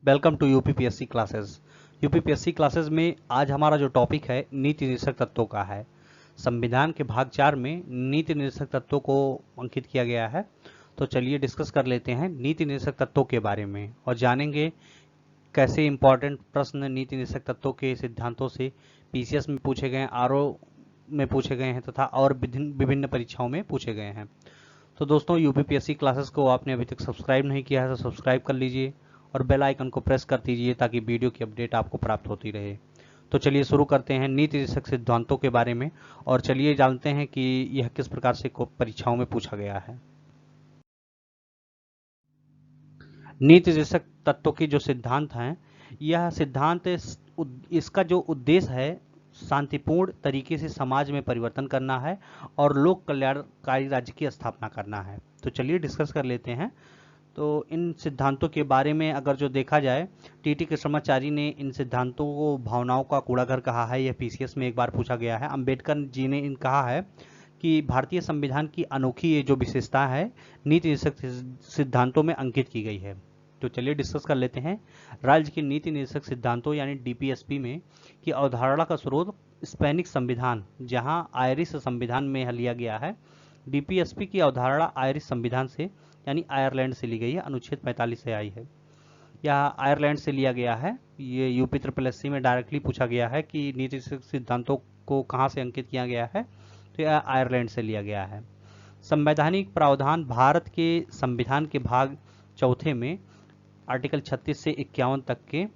Welcome to UPPSC classes. UPPSC classes में आज हमारा जो टॉपिक है नीति निर्देशक तत्वों का है। संविधान के भाग 4 में नीति निर्देशक तत्वों को अंकित किया गया है। तो चलिए डिस्कस कर लेते हैं नीति निर्देशक तत्वों के बारे में और जानेंगे कैसे इंपॉर्टेंट प्रश्न नीति निर्देशक तत्वों के सिद्धांतों से पीसीएस में पूछे गए, आरओ में पूछे गए हैं तथा और विभिन्न परीक्षाओं में पूछे गए हैं। तो दोस्तों, यूपीपीएससी क्लासेस को आपने अभी तक सब्सक्राइब नहीं किया है तो सब्सक्राइब कर लीजिए और बेल आइकन को प्रेस कर दीजिए ताकि वीडियो की अपडेट आपको प्राप्त होती रहे। तो चलिए शुरू करते हैं नीति निर्देशक सिद्धांतों के बारे में और चलिए जानते हैं कि यह किस प्रकार से परीक्षाओं में पूछा गया है। नीति निर्देशक तत्वों की जो सिद्धांत हैं, यह सिद्धांत इसका जो उद्देश्य है शांतिपूर्ण तरीके से समाज में परिवर्तन करना है और लोक कल्याणकारी राज्य की स्थापना करना है। तो चलिए डिस्कस कर लेते हैं। तो इन सिद्धांतों के बारे में अगर जो देखा जाए, टीटी कृष्णाचार्य ने इन सिद्धांतों को भावनाओं का कूड़ाघर कहा है। यह पीसीएस में एक बार पूछा गया है। अंबेडकर जी ने इन कहा है कि भारतीय संविधान की अनोखी ये जो विशेषता है नीति निर्देशक सिद्धांतों में अंकित की गई है। तो चलिए डिस्कस कर लेते हैं। राज्य के नीति निर्देशक सिद्धांतों यानी डीपीएसपी में की अवधारणा का स्रोत स्पेनिश संविधान, जहां आयरिश संविधान में लिया गया है। डीपीएसपी की अवधारणा आयरिश संविधान से यानी आयरलैंड से ली गई है। अनुच्छेद 45 से आई है। यह आयरलैंड से लिया गया है। ये यूपी ट्रिपल में डायरेक्टली पूछा गया है कि नीति सिद्धांतों को कहां से अंकित किया गया है, तो यह आयरलैंड से लिया गया है। संवैधानिक प्रावधान भारत के संविधान के भाग 4 में आर्टिकल 36 से 51 तक के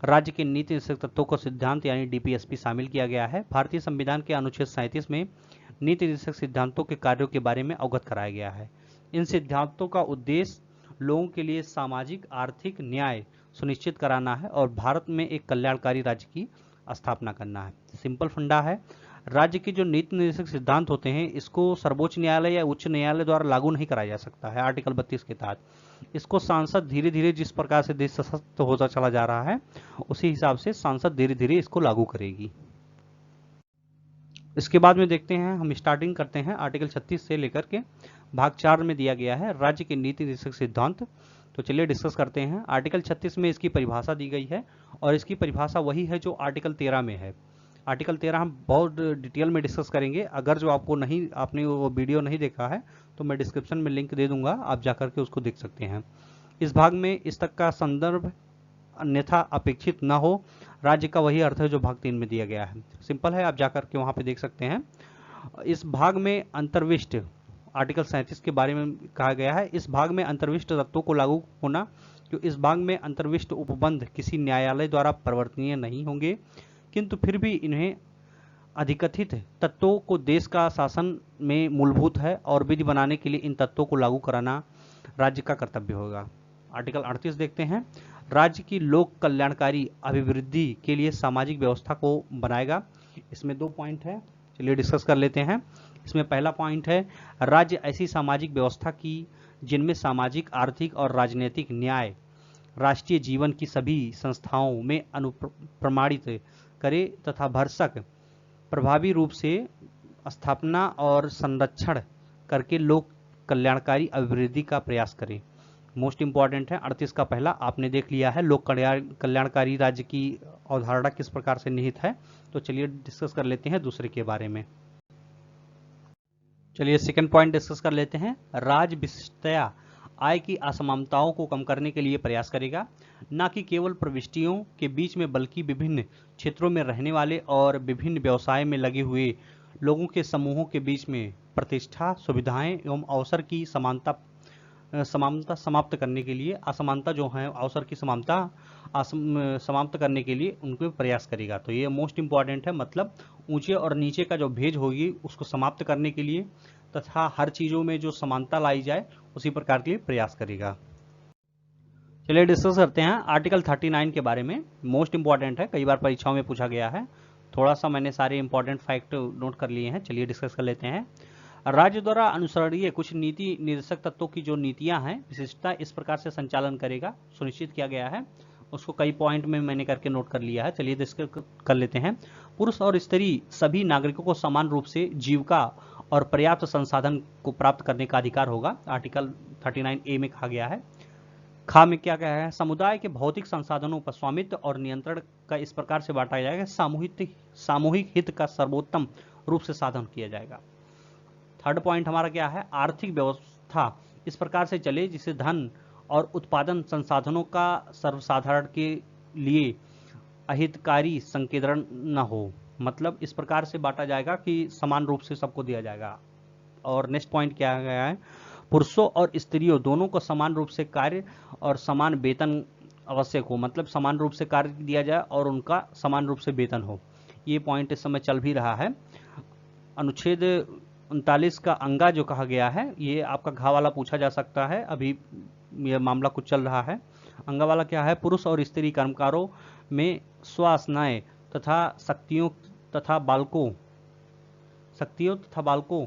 राज्य के नीति निर्देशक तत्वों को सिद्धांत यानी डीपीएसपी शामिल किया गया है। भारतीय संविधान के अनुच्छेद 37 में नीति निर्देशक सिद्धांतों के कार्यों के बारे में अवगत कराया गया है। इन सिद्धांतों का उद्देश्य लोगों के लिए सामाजिक आर्थिक न्याय सुनिश्चित कराना है और भारत में एक कल्याणकारी राज्य की स्थापना करना है। सिंपल फंडा है। राज्य के जो नीति निर्देशक सिद्धांत होते हैं, इसको सर्वोच्च न्यायालय या उच्च न्यायालय द्वारा लागू नहीं कराया जा सकता है। आर्टिकल 32 के तहत इसको सांसद धीरे धीरे, जिस प्रकार से देश सशक्त होता चला जा रहा है उसी हिसाब से सांसद धीरे धीरे इसको लागू करेगी। इसके बाद में देखते हैं, हम स्टार्टिंग करते हैं आर्टिकल 36 से लेकर के भाग 4 में दिया गया है राज्य के नीति निर्देशक सिद्धांत। तो चलिए डिस्कस करते हैं। आर्टिकल 36 में इसकी परिभाषा दी गई है और इसकी परिभाषा वही है जो आर्टिकल 13 में है। आर्टिकल 13 हम बहुत डिटेल में डिस्कस करेंगे। अगर जो आपने वो वीडियो नहीं देखा है तो मैं डिस्क्रिप्शन में लिंक दे दूंगा, आप जाकर के उसको देख सकते हैं। इस भाग में इस तक का संदर्भ अन्यथा अपेक्षित न हो, राज्य का वही अर्थ है जो भाग 3 में दिया गया है। सिंपल है, आप जाकर के वहां पे देख सकते हैं। इस भाग में अंतर्विष्ट आर्टिकल 37 के बारे में कहा गया है। इस भाग में अंतर्विष्ट तत्वों को लागू होना, जो इस भाग में अंतर्विष्ट उपबंध किसी न्यायालय द्वारा परिवर्तनीय नहीं होंगे, किंतु फिर भी इन्हें अधिकथित तत्वों को देश का शासन में मूलभूत है और विधि बनाने के लिए इन तत्वों को लागू कराना राज्य का कर्तव्य होगा। आर्टिकल 38 देखते हैं। राज्य की लोक कल्याणकारी अभिवृद्धि के लिए सामाजिक व्यवस्था को बनाएगा। इसमें 2 पॉइंट है, चलिए डिस्कस कर लेते हैं। इसमें पहला पॉइंट है, राज्य ऐसी सामाजिक व्यवस्था की जिनमें सामाजिक, आर्थिक और राजनीतिक न्याय राष्ट्रीय जीवन की सभी संस्थाओं में अनुप्रमाणित करे तथा भरसक प्रभावी रूप से स्थापना और संरक्षण करके लोक कल्याणकारी अभिवृद्धि का प्रयास करे। मोस्ट इंपॉर्टेंट है 38 का पहला आपने देख लिया है, लोक कल्याणकारी राज्य की अवधारणा किस प्रकार से निहित है। तो चलिए डिस्कस कर लेते हैं दूसरे के बारे में। चलिए सेकंड पॉइंट डिस्कस कर लेते हैं। राज्य विशिष्टतया आय की असमानताओं को कम करने के लिए प्रयास करेगा, न कि केवल प्रविष्टियों के बीच में बल्कि विभिन्न क्षेत्रों में रहने वाले और विभिन्न व्यवसाय में लगे हुए लोगों के समूहों के बीच में प्रतिष्ठा, सुविधाएं एवं अवसर की समानता समाप्त करने के लिए, असमानता जो है अवसर की समाप्त करने के लिए उनको प्रयास करेगा। तो ये मोस्ट इंपॉर्टेंट है, मतलब ऊंचे और नीचे का जो भेद होगी उसको समाप्त करने के लिए तथा हर चीजों में जो समानता लाई जाए उसी प्रकार के लिए प्रयास करेगा। चलिए डिस्कस करते हैं आर्टिकल 39 के बारे में। मोस्ट इंपॉर्टेंट है, कई बार परीक्षाओं में पूछा गया है। थोड़ा सा मैंने सारे इंपॉर्टेंट फैक्ट नोट कर लिए हैं, चलिए डिस्कस कर लेते हैं। राज्य द्वारा अनुसरणीय कुछ नीति निर्देशक तत्वों की जो नीतियां हैं, विशिष्टता इस प्रकार से संचालन करेगा, सुनिश्चित किया गया है। उसको कई पॉइंट में मैंने करके नोट कर लिया है, चलिए डिस्कस कर लेते हैं। पुरुष और स्त्री सभी नागरिकों को समान रूप से जीविका और पर्याप्त संसाधन को प्राप्त करने का अधिकार होगा, आर्टिकल 39A में कहा गया है। खा में क्या क्या है, समुदाय के भौतिक संसाधनों पर स्वामित्व और नियंत्रण का इस प्रकार से बांटा जाएगा, सामूहिक हित का सर्वोत्तम रूप से साधन किया जाएगा। थर्ड पॉइंट हमारा क्या है, आर्थिक व्यवस्था इस प्रकार से चले जिसे धन और उत्पादन संसाधनों का सर्वसाधारण के लिए अहितकारी संकेंद्रण न हो, मतलब इस प्रकार से बांटा जाएगा कि समान रूप से सबको दिया जाएगा। और नेक्स्ट पॉइंट क्या गया है, पुरुषों और स्त्रियों दोनों को समान रूप से कार्य और समान वेतन आवश्यक हो, मतलब समान रूप से कार्य दिया जाए और उनका समान रूप से वेतन हो। ये पॉइंट इस समय चल भी रहा है। अनुच्छेद 39 का अंगा जो कहा गया है, ये आपका घा वाला पूछा जा सकता है, अभी यह मामला कुछ चल रहा है। अंगा वाला क्या है, पुरुष और स्त्री कर्मकारों में स्वासनाएं तथा शक्तियों तथा बालकों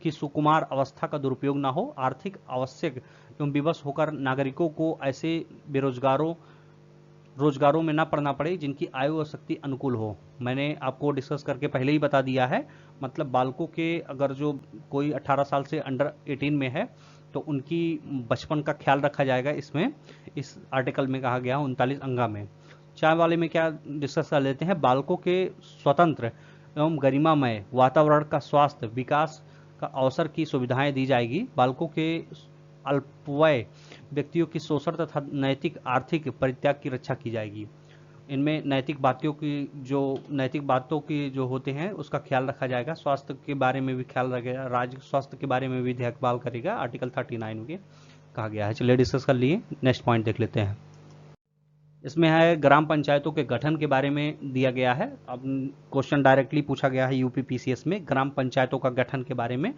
की सुकुमार अवस्था का दुरुपयोग न हो, आर्थिक आवश्यक एवं विवश होकर नागरिकों को ऐसे रोजगारों में न पड़ना पड़े जिनकी आयु और शक्ति अनुकूल हो। मैंने आपको डिस्कस करके पहले ही बता दिया है, मतलब बालकों के अगर जो कोई 18 साल से अंडर 18 में है तो उनकी बचपन का ख्याल रखा जाएगा। इसमें इस आर्टिकल में कहा गया 39 अंगा में। 4 वाले में क्या डिस्कस कर लेते हैं, बालकों के स्वतंत्र एवं गरिमामय वातावरण का स्वास्थ्य विकास का अवसर की सुविधाएं दी जाएगी। बालकों के अल्पवय व्यक्तियों की शोषण तथा नैतिक आर्थिक परित्याग की रक्षा की जाएगी। इनमें नैतिक बातों की जो होते हैं उसका ख्याल रखा जाएगा। स्वास्थ्य के बारे में भी ख्याल रखेगा, राज्य स्वास्थ्य के बारे में भी देखभाल करेगा, आर्टिकल 39 में कहा गया है। चलिए डिस्कस कर लिए, नेक्स्ट पॉइंट देख लेते हैं। इसमें है ग्राम पंचायतों के गठन के बारे में दिया गया है। अब क्वेश्चन डायरेक्टली पूछा गया है यूपीपीसीएस में, ग्राम पंचायतों का गठन के बारे में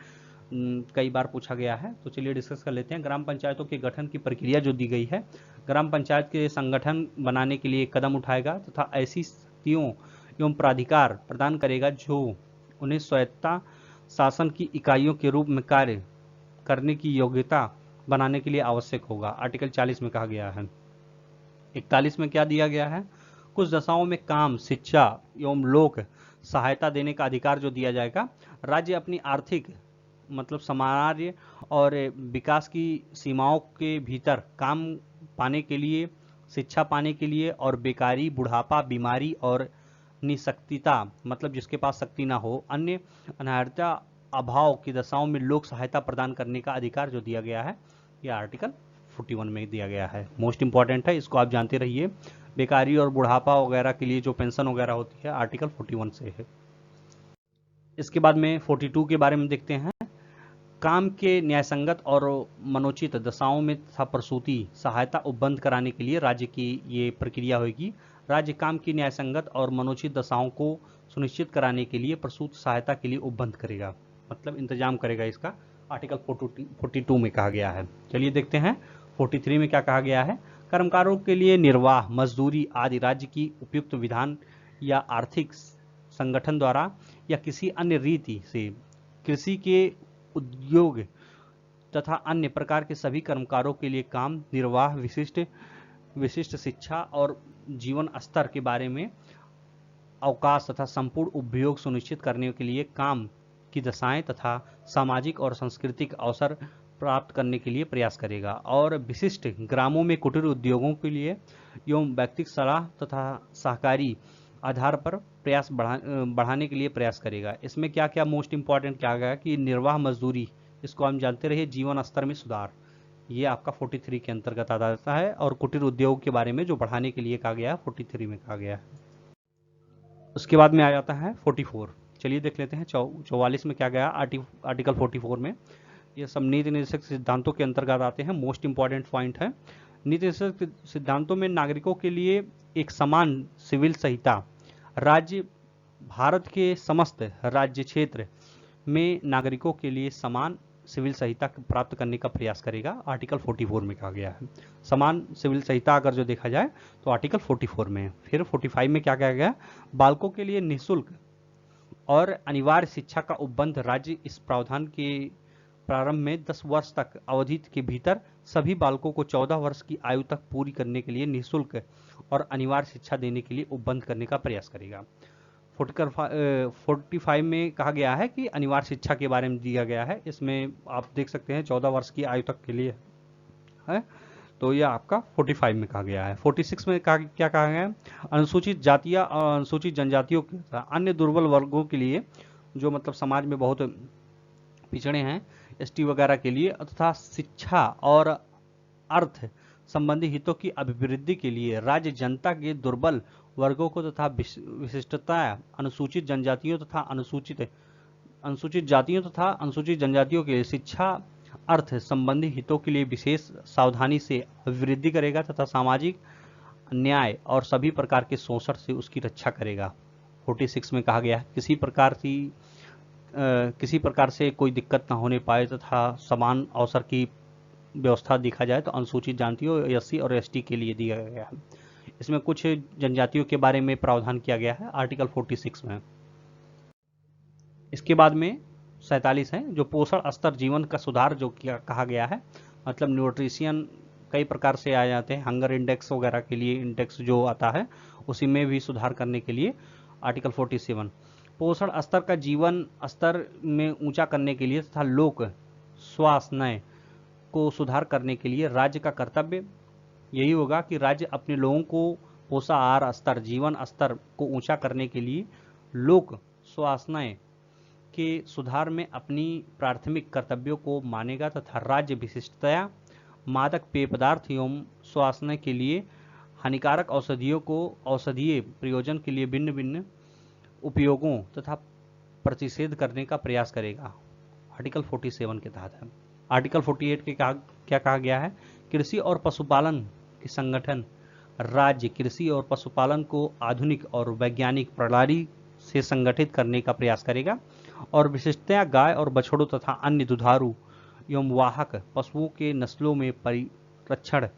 कई बार पूछा गया है। तो चलिए डिस्कस कर लेते हैं। ग्राम पंचायतों के गठन की प्रक्रिया जो दी गई है, ग्राम पंचायत के संगठन बनाने के लिए कदम उठाएगा तथा ऐसी शक्तियों एवं प्राधिकार प्रदान करेगा जो उन्हें स्वायत्ता शासन की इकाइयों के रूप में कार्य करने की योग्यता बनाने के लिए आवश्यक होगा, आर्टिकल 40 में कहा गया है। 41 में क्या दिया गया है, कुछ दशाओं में काम, शिक्षा एवं लोक सहायता देने का अधिकार जो दिया जाएगा। राज्य अपनी आर्थिक मतलब समाज और विकास की सीमाओं के भीतर काम पाने के लिए, शिक्षा पाने के लिए और बेकारी, बुढ़ापा, बीमारी और निशक्तिता मतलब जिसके पास शक्ति ना हो, अन्य अनाहर्ता अभाव की दशाओं में लोक सहायता प्रदान करने का अधिकार जो दिया गया है, यह आर्टिकल 41 में दिया गया है। मोस्ट इंपॉर्टेंट है, इसको आप जानते रहिए। बेकारी और बुढ़ापा वगैरह के लिए जो पेंशन वगैरह होती है आर्टिकल 41 से है। इसके बाद में 42 के बारे में देखते हैं। काम के न्यायसंगत और मनोचित दशाओं में तथा प्रसूति सहायता उपबंध कराने के लिए राज्य की ये प्रक्रिया होगी। राज्य काम की न्यायसंगत और मनोचित दशाओं को सुनिश्चित कराने के लिए प्रसूति सहायता के लिए उपबंध करेगा, मतलब इंतजाम करेगा इसका, आर्टिकल 42 में कहा गया है। चलिए देखते हैं 43 में क्या कहा गया है। कर्मकारों के लिए निर्वाह, मजदूरी आदि राज्य की उपयुक्त विधान या आर्थिक संगठन द्वारा या किसी अन्य रीति से कृषि के उद्योग तथा अन्य प्रकार के सभी कर्मकारों के लिए काम, निर्वाह, विशिष्ट शिक्षा और जीवन स्तर के बारे में अवकाश तथा संपूर्ण उपयोग सुनिश्चित करने के लिए काम की दशाएं तथा सामाजिक और सांस्कृतिक अवसर प्राप्त करने के लिए प्रयास करेगा। और विशिष्ट ग्रामों में कुटीर उद्योगों के लिए एवं व्यक्तिगत सलाह तथा सहकारी आधार पर प्रयास बढ़ाने के लिए प्रयास करेगा। इसमें क्या क्या मोस्ट इंपॉर्टेंट क्या गया कि निर्वाह मजदूरी, इसको हम जानते रहिए, जीवन स्तर में सुधार, ये आपका 43 के अंतर्गत आ जाता है। और कुटीर उद्योग के बारे में जो बढ़ाने के लिए कहा गया है 43 में कहा गया है। उसके बाद में आ जाता है 44। चलिए देख लेते हैं 44 में क्या गया आर्टिकल 44 में। ये सब नीति निर्देशक सिद्धांतों के अंतर्गत आते हैं, मोस्ट इंपॉर्टेंट पॉइंट है। नीति निर्देशक सिद्धांतों में नागरिकों के लिए एक समान सिविल संहिता राज्य भारत के समस्त राज्य क्षेत्र में नागरिकों के लिए समान सिविल संहिता प्राप्त करने का प्रयास करेगा, आर्टिकल 44 में कहा गया है। समान सिविल संहिता अगर जो देखा जाए तो आर्टिकल 44 में। फिर 45 में क्या कहा गया, बालकों के लिए निःशुल्क और अनिवार्य शिक्षा का उपबंध राज्य इस प्रावधान के प्रारंभ में 10 वर्ष तक अवधि के भीतर सभी बालकों को 14 वर्ष की आयु तक पूरी करने के लिए निःशुल्क और अनिवार्य शिक्षा देने के लिए उपबंध करने का प्रयास करेगा। 45 में कहा गया है कि अनिवार्य शिक्षा के बारे में दिया गया है। इसमें आप देख सकते हैं 14 वर्ष की आयु तक के लिए है। तो ये आपका 45 में कहा गया है। 46 में क्या कहा गया है? अनुसूचित जातियां और अनुसूचित जनजातियों के अन्य दुर्बल वर्गों के लिए, जो मतलब समाज में बहुत पिछड़े हैं, एसटी वगैरह के लिए, तथा शिक्षा और अर्थ संबंधी हितों की अभिवृद्धि के लिए राज्य जनता के दुर्बल वर्गों को तथा विशिष्टता अनुसूचित जनजातियों तथा अनुसूचित जातियों तथा अनुसूचित जनजातियों के लिए शिक्षा अर्थ संबंधी हितों के लिए विशेष सावधानी से अभिवृद्धि करेगा तथा सामाजिक न्याय और सभी प्रकार के शोषण से उसकी रक्षा करेगा। 46 में कहा गया है किसी प्रकार से कोई दिक्कत न होने पाए तथा समान अवसर की व्यवस्था देखा जाए तो अनुसूचित जातियों, एससी और एसटी के लिए दिया गया है। इसमें कुछ जनजातियों के बारे में प्रावधान किया गया है आर्टिकल 46 में। इसके बाद में 47 है, जो पोषण स्तर जीवन का सुधार जो कहा गया है, मतलब न्यूट्रिशन कई प्रकार से आ जाते हैं, हंगर इंडेक्स वगैरह के लिए इंडेक्स जो आता है उसी में भी सुधार करने के लिए आर्टिकल 47। पोषण स्तर का जीवन स्तर में ऊंचा करने के लिए तथा लोक स्वास्थ्य को सुधार करने के लिए राज्य का कर्तव्य यही होगा कि राज्य अपने लोगों को पोषाहार स्तर, जीवन स्तर को ऊंचा करने के लिए लोक स्वास्थ्य के सुधार में अपनी प्राथमिक कर्तव्यों को मानेगा तथा राज्य विशिष्टतया मादक पेय पदार्थ एवं स्वास्थ्य के लिए हानिकारक औषधियों को औषधीय प्रयोजन के लिए भिन्न भिन्न उपयोगों तथा प्रतिषेध करने का प्रयास करेगा। आर्टिकल 47 के तहत है। आर्टिकल 48 के क्या कहा गया है? कृषि और पशुपालन के संगठन राज्य कृषि और पशुपालन को आधुनिक और वैज्ञानिक प्रणाली से संगठित करने का प्रयास करेगा और विशेषतया गाय और बछड़ों तथा अन्य दुधारू एवं वाहक पशुओं के नस्लों में परिरक्षण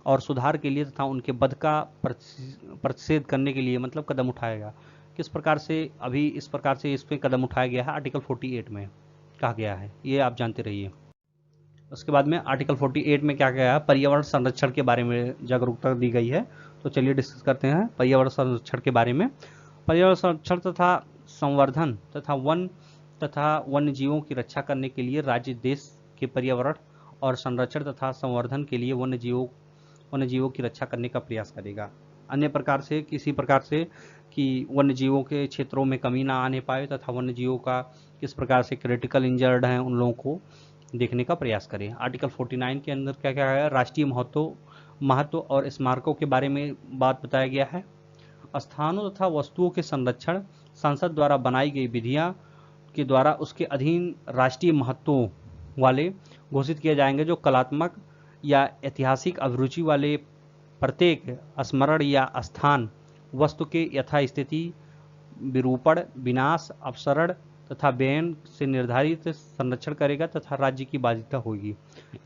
और सुधार के लिए तथा उनके वध का प्रतिषेध करने के लिए मतलब कदम उठाएगा। किस प्रकार से? अभी इस प्रकार से इस पे कदम उठाया गया है आर्टिकल 48 में कहा गया है, ये आप जानते रहिए। उसके बाद में आर्टिकल 48 में क्या गया है? पर्यावरण संरक्षण के बारे में जागरूकता दी गई है। तो चलिए डिस्कस करते हैं पर्यावरण संरक्षण के बारे में। पर्यावरण संरक्षण तथा संवर्धन तथा वन्य जीवों की रक्षा करने के लिए राज्य देश के पर्यावरण और संरक्षण तथा संवर्धन के लिए वन्य जीवों की रक्षा करने का प्रयास करेगा। अन्य प्रकार से किसी प्रकार से कि वन्य जीवों के क्षेत्रों में कमी ना आने पाए तथा वन्य जीवों का किस प्रकार से क्रिटिकल इंजर्ड हैं उन लोगों को देखने का प्रयास करें। आर्टिकल 49 के अंदर क्या क्या है? राष्ट्रीय महत्व और स्मारकों के बारे में बात बताया गया है। स्थानों तथा वस्तुओं के संरक्षण संसद द्वारा बनाई गई विधियां के द्वारा उसके अधीन राष्ट्रीय महत्व वाले घोषित किए जाएंगे, जो कलात्मक या ऐतिहासिक अभिरुचि वाले प्रत्येक स्मरण या स्थान वस्तु के यथास्थिति, विरूपण, विनाश, अपसरण तथा व्ययन से निर्धारित संरक्षण करेगा तथा राज्य की बाध्यता होगी।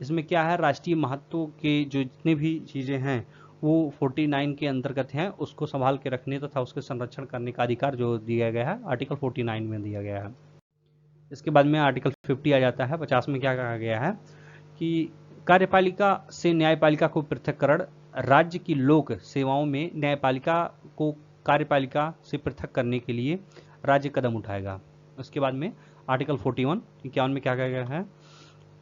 इसमें क्या है? राष्ट्रीय महत्व के जो जितने भी चीजें हैं वो 49 के अंतर्गत हैं, उसको संभाल के रखने तथा उसके संरक्षण करने का अधिकार जो दिया गया है आर्टिकल 49 में दिया गया है। इसके बाद में आर्टिकल 50 आ जाता है। 50 में क्या कहा गया है कि कार्यपालिका से न्यायपालिका को पृथककरण, राज्य की लोक सेवाओं में न्यायपालिका को कार्यपालिका से पृथक करने के लिए राज्य कदम उठाएगा। उसके बाद में आर्टिकल 51 51 में क्या कहा गया है?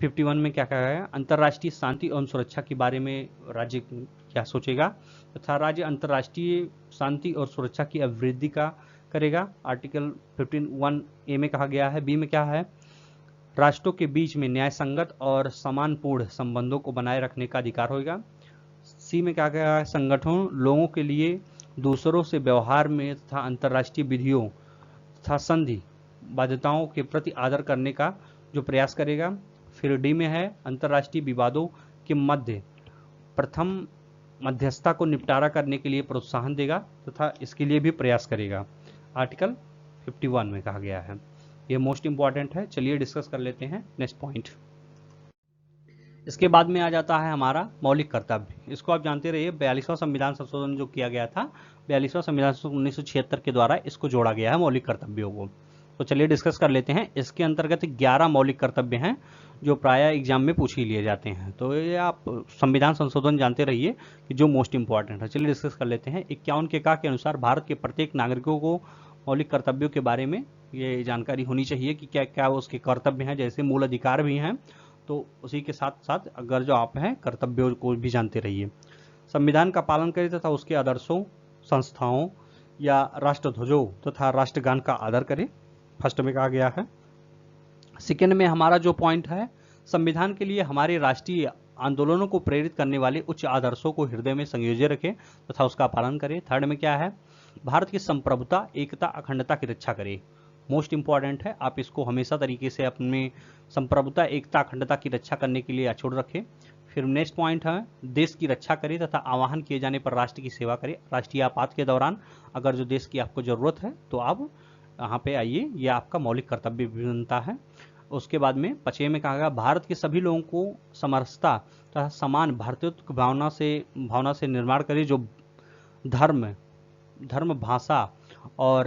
51 में क्या कहा गया है? अंतर्राष्ट्रीय शांति एवं सुरक्षा के बारे में राज्य क्या सोचेगा तथा राज्य अंतर्राष्ट्रीय शांति और सुरक्षा की अभिवृद्धि का करेगा। आर्टिकल 51A में कहा गया है। बी में क्या है? राष्ट्रों के बीच में न्याय संगत और सम्मानपूर्ण संबंधों को बनाए रखने का अधिकार होगा। सी में क्या कहा है? संगठनों लोगों के लिए दूसरों से व्यवहार में तथा अंतर्राष्ट्रीय विधियों तथा संधि बाध्यताओं के प्रति आदर करने का जो प्रयास करेगा। फिर डी में है अंतर्राष्ट्रीय विवादों के मध्य प्रथम मध्यस्थता को निपटारा करने के लिए प्रोत्साहन देगा तथा इसके लिए भी प्रयास करेगा। आर्टिकल 51 में कहा गया है। ये मोस्ट इंपॉर्टेंट है। चलिए डिस्कस कर लेते हैं नेक्स्ट पॉइंट। इसके बाद में आ जाता है हमारा मौलिक कर्तव्य। इसको आप जानते रहिए, 42वां संविधान संशोधन जो किया गया था 42वां संविधान 1976 के द्वारा इसको जोड़ा गया है मौलिक कर्तव्यों को। तो चलिए डिस्कस कर लेते हैं। इसके अंतर्गत 11 मौलिक कर्तव्य हैं जो प्राय एग्जाम में पूछ ही लिए जाते हैं। तो ये आप संविधान संशोधन जानते रहिए कि जो मोस्ट इंपॉर्टेंट है। चलिए डिस्कस कर लेते हैं। 51 के का के अनुसार भारत के प्रत्येक नागरिकों को मौलिक कर्तव्यों के बारे में ये जानकारी होनी चाहिए कि क्या क्या उसके कर्तव्य हैं। जैसे मूल अधिकार भी हैं तो उसी के साथ साथ अगर जो आप हैं कर्तव्यों को भी जानते रहिए। संविधान का पालन करें तथा उसके आदर्शों, संस्थाओं या राष्ट्रध्वजों तथा राष्ट्रगान का आदर करें, फर्स्ट में कहा गया है। सेकेंड में हमारा जो पॉइंट है, संविधान के लिए हमारे राष्ट्रीय आंदोलनों को प्रेरित करने वाले उच्च आदर्शों को हृदय में संयोजित रखें तथा उसका पालन करें। थर्ड में क्या है, भारत की संप्रभुता, एकता, अखंडता की रक्षा करें। मोस्ट इंपॉर्टेंट है, आप इसको हमेशा तरीके से अपने संप्रभुता, एकता, अखंडता की रक्षा करने के लिए अछूट रखें। फिर नेक्स्ट पॉइंट है, देश की रक्षा करें तथा आह्वान किए जाने पर राष्ट्र की सेवा करें। राष्ट्रीय आपात के दौरान अगर जो देश की आपको जरूरत है तो आप यहाँ पे आइए, यह आपका मौलिक कर्तव्य भी बनता है। उसके बाद में 5 में कहा गया, भारत के सभी लोगों को समरसता तथा समान भारतीयत्व की भावना से निर्माण करें, जो धर्म, भाषा और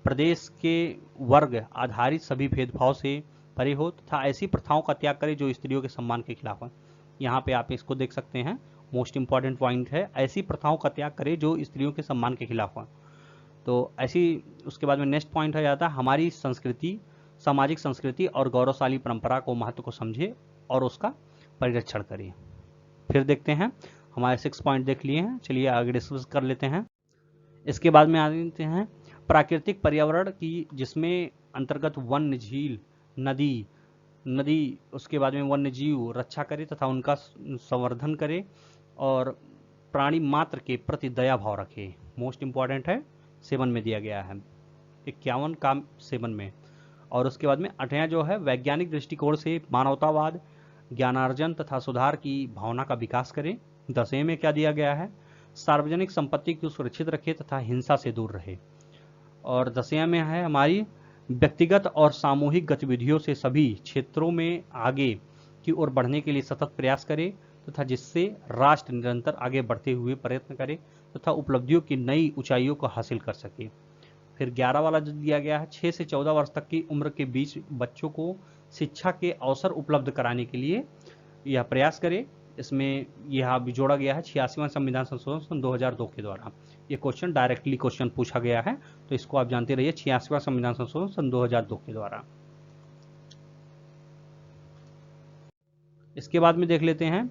प्रदेश के वर्ग आधारित सभी भेदभाव से परे हो तथा ऐसी प्रथाओं का त्याग करें जो स्त्रियों के सम्मान के खिलाफ है। यहाँ पे आप इसको देख सकते हैं, मोस्ट इंपॉर्टेंट पॉइंट है, ऐसी प्रथाओं का त्याग करें जो स्त्रियों के सम्मान के खिलाफ है। तो ऐसी, उसके बाद में नेक्स्ट पॉइंट है जाता है, हमारी संस्कृति, सामाजिक संस्कृति और गौरवशाली परंपरा को महत्व को समझे और उसका परिरक्षण करें। फिर देखते हैं, हमारे 6 पॉइंट देख लिए हैं, चलिए आगे डिस्कस कर लेते हैं। इसके बाद में आ जाते हैं प्राकृतिक पर्यावरण की, जिसमें अंतर्गत वन्य, झील, नदी, उसके बाद में वन्य जीव रक्षा करे तथा उनका संवर्धन करे और प्राणी मात्र के प्रति दया भाव रखे। मोस्ट इंपॉर्टेंट है, 7 में दिया गया है, 51 का 7 में। और उसके बाद में 8वां जो है, वैज्ञानिक दृष्टिकोण से मानवतावाद, ज्ञानार्जन तथा सुधार की भावना का विकास करें। 10वें में क्या दिया गया है, सार्वजनिक संपत्ति को सुरक्षित रखे तथा हिंसा से दूर रहे। और 10वें में है हमारी, व्यक्तिगत और सामूहिक गतिविधियों से सभी क्षेत्रों में आगे की ओर बढ़ने के लिए सतत प्रयास करें तथा जिससे राष्ट्र निरंतर आगे बढ़ते हुए प्रयत्न करे तथा उपलब्धियों की नई ऊंचाइयों को हासिल कर सके। फिर 11 वाला जो दिया गया है, 6 से 14 वर्ष तक की उम्र के बीच बच्चों को शिक्षा के अवसर उपलब्ध कराने के लिए यह प्रयास करे। इसमें यह भी जोड़ा गया है 86वां संविधान संशोधन सन 2002 के द्वारा। ये क्वेश्चन डायरेक्टली क्वेश्चन पूछा गया है, तो इसको आप जानते रहिए, 86वां संविधान संशोधन सन 2002 के द्वारा। इसके बाद में देख लेते हैं,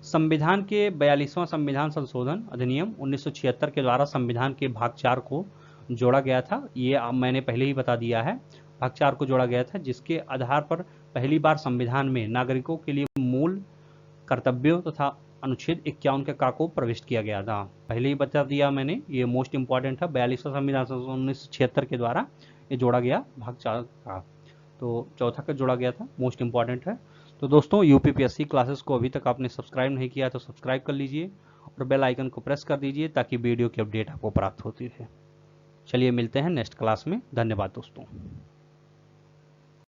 संविधान के 42वां संविधान संशोधन अधिनियम 1976 के द्वारा संविधान के भाग 4 को जोड़ा गया था। ये मैंने पहले ही बता दिया है, भाग 4 को जोड़ा गया था, जिसके आधार पर पहली बार संविधान में नागरिकों के लिए मूल कर्तव्यों तथा अनुच्छेद 51 के का को प्रविष्ट किया गया था। पहले ही बता दिया मैंने, ये मोस्ट इंपॉर्टेंट है, 42वां संविधान संशोधन 1976 के द्वारा ये जोड़ा गया भाग 4 का, तो चौथा का जोड़ा गया था, मोस्ट इंपॉर्टेंट है। तो दोस्तों, यूपीपीएससी क्लासेस को अभी तक आपने सब्सक्राइब नहीं किया तो सब्सक्राइब कर लीजिए और बेल आइकन को प्रेस कर दीजिए ताकि वीडियो की अपडेट आपको प्राप्त होती रहे। चलिए मिलते हैं नेक्स्ट क्लास में, धन्यवाद दोस्तों।